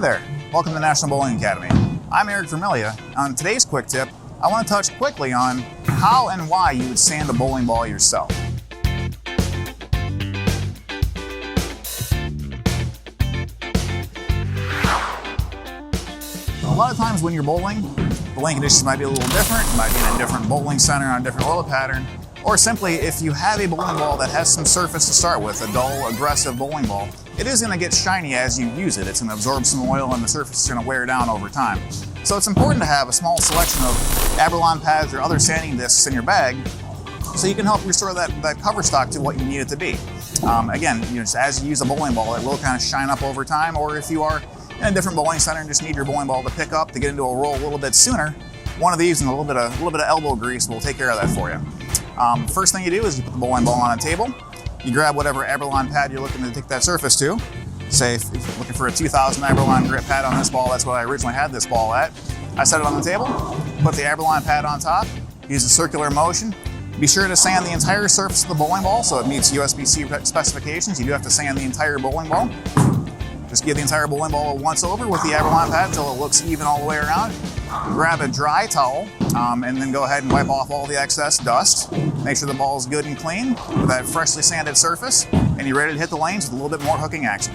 Hi there, welcome to the National Bowling Academy. I'm Erik Vermilyea. On today's quick tip, I want to touch quickly on how and why you would sand a bowling ball yourself. A lot of times when you're bowling, bowling conditions might be a little different. You might be in a different bowling center on a different oil pattern, or simply if you have a bowling ball that has some surface to start with, a dull, aggressive bowling ball, it is going to get shiny as you use it. It's going to absorb some oil and the surface is going to wear down over time. So it's important to have a small selection of Abralon pads or other sanding discs in your bag so you can help restore that cover stock to what you need it to be. Again, just as you use a bowling ball, it will kind of shine up over time, or if you are in a different bowling center and just need your bowling ball to pick up to get into a roll a little bit sooner, one of these and a little bit of elbow grease will take care of that for you. First thing you do is you put the bowling ball on a table. You grab whatever Abralon pad you're looking to take that surface to. Say if you're looking for a 2000 Abralon grip pad on this ball, that's what I originally had this ball at. I set it on the table, put the Abralon pad on top, use a circular motion. Be sure to sand the entire surface of the bowling ball so it meets USB-C specifications. You do have to sand the entire bowling ball. Just give the entire bowling ball a once over with the Abralon pad until it looks even all the way around. Grab a dry towel and then go ahead and wipe off all the excess dust. Make sure the ball is good and clean with that freshly sanded surface, and you're ready to hit the lanes with a little bit more hooking action.